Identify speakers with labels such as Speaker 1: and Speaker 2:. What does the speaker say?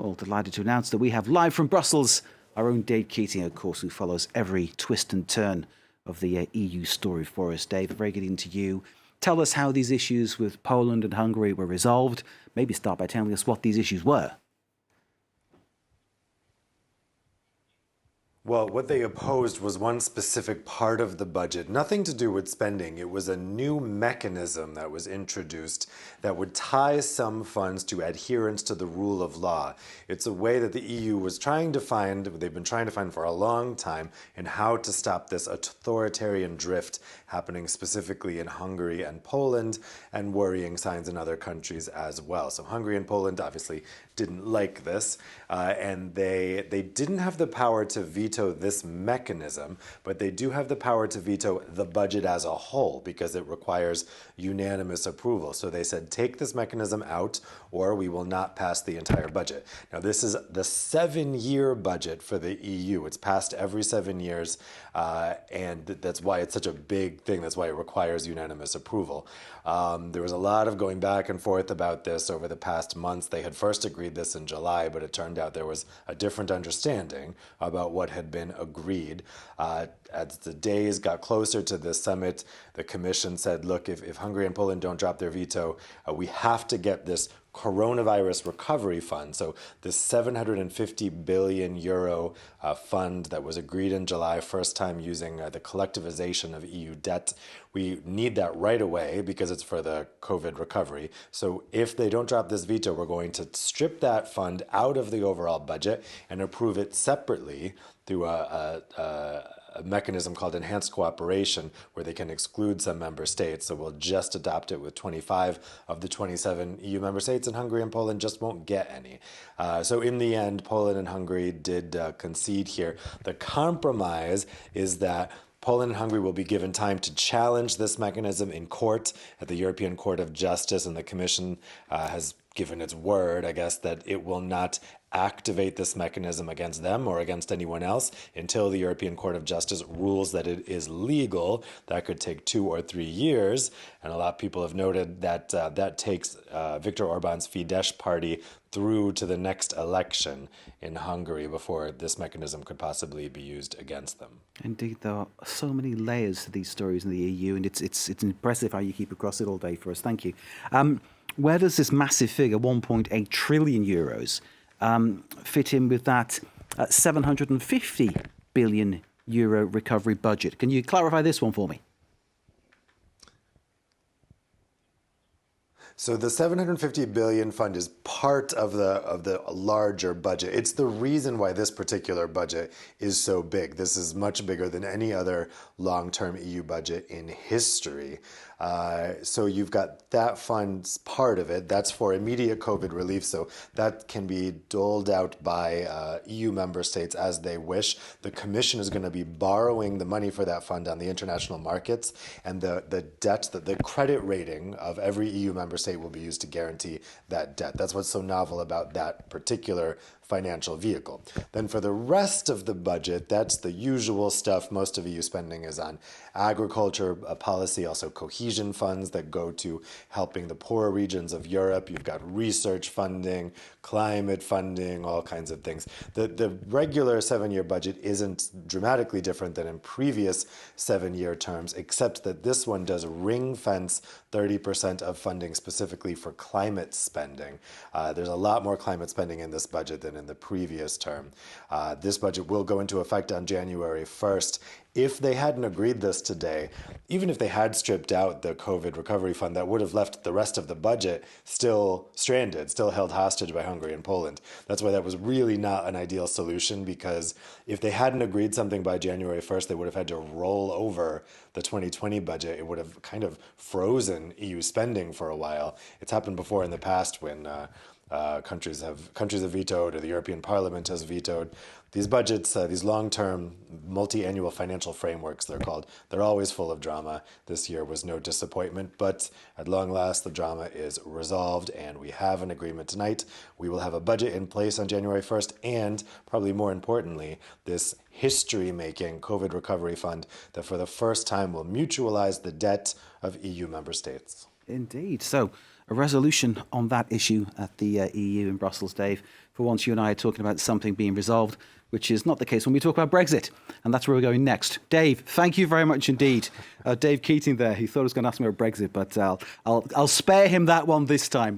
Speaker 1: Well, delighted to announce that we have live from Brussels our own Dave Keating, of course, who follows every twist and turn of the EU story for us. Dave, very good evening to you. Tell us how these issues with Poland and Hungary were resolved. Maybe start by telling us what these issues were.
Speaker 2: Well, what they opposed was one specific part of the budget, nothing to do with spending. It was a new mechanism that was introduced that would tie some funds to adherence to the rule of law. It's a way that the EU was trying to find, they've been trying to find for a long time, in how to stop this authoritarian drift happening specifically in Hungary and Poland, and worrying signs in other countries as well. So Hungary and Poland obviously didn't like this, and they didn't have the power to veto this mechanism, but they do have the power to veto the budget as a whole because it requires unanimous approval. So they said, take this mechanism out or we will not pass the entire budget. Now this is the 7-year budget for the EU. It's passed every 7 years, and that's why it's such a big thing. That's why it requires unanimous approval. There was a lot of going back and forth about this over the past months. They had first agreed this in July, but it turned out there was a different understanding about what had been agreed. As the days got closer to this summit, the Commission said, look, if Hungary and Poland don't drop their veto, we have to get this coronavirus recovery fund. So this 750 billion euro fund that was agreed in July, first time using the collectivization of EU debt. We need that right away because it's for the COVID recovery. So if they don't drop this veto, we're going to strip that fund out of the overall budget and approve it separately through a mechanism called enhanced cooperation, where they can exclude some member states. So we'll just adopt it with 25 of the 27 EU member states, and Hungary and Poland just won't get any. So in the end, Poland and Hungary did concede here. The compromise is that Poland and Hungary will be given time to challenge this mechanism in court at the European Court of Justice, and the Commission has given its word, I guess, that it will not activate this mechanism against them or against anyone else until the European Court of Justice rules that it is legal. That could take 2 or 3 years, and a lot of people have noted that that takes Viktor Orban's Fidesz party through to the next election in Hungary before this mechanism could possibly be used against them.
Speaker 1: Indeed, there are so many layers to these stories in the EU, and it's impressive how you keep across it all day for us. Thank you. Where does this massive figure, 1.8 trillion euros, fit in with that 750 billion euro recovery budget? Can you clarify this one for me?
Speaker 2: So the 750 billion fund is part of the larger budget. It's the reason why this particular budget is so big. This is much bigger than any other long-term EU budget in history. So you've got that fund's part of it. That's for immediate COVID relief. So that can be doled out by EU member states as they wish. The Commission is going to be borrowing the money for that fund on the international markets, and the debt, the credit rating of every EU member state will be used to guarantee that debt. That's what's so novel about that particular financial vehicle. Then for the rest of the budget, that's the usual stuff. Most of EU spending is on agriculture policy, also cohesion funds that go to helping the poorer regions of Europe. You've got research funding, climate funding, all kinds of things. The regular 7-year budget isn't dramatically different than in previous 7-year terms, except that this one does ring fence 30% of funding specifically for climate spending. There's a lot more climate spending in this budget than in the previous term. This budget will go into effect on January 1st. If they hadn't agreed this today, even if they had stripped out the COVID recovery fund, that would have left the rest of the budget still stranded, still held hostage by Hungary and Poland. That's why that was really not an ideal solution, because if they hadn't agreed something by January 1st, they would have had to roll over the 2020 budget. It would have kind of frozen EU spending for a while. It's happened before in the past when countries have vetoed, or the European Parliament has vetoed these budgets, these long-term multi-annual financial frameworks, they're called. They're always full of drama. This year was no disappointment, but at long last, the drama is resolved, and we have an agreement tonight. We will have a budget in place on January 1st, and probably more importantly, this history-making COVID recovery fund that for the first time will mutualize the debt of EU member states.
Speaker 1: Indeed. So a resolution on that issue at the EU in Brussels, Dave. for once you and I are talking about something being resolved, which is not the case when we talk about Brexit. And that's where we're going next. Dave, thank you very much indeed. Dave Keating there, he thought he was going to ask me about Brexit, but I'll spare him that one this time.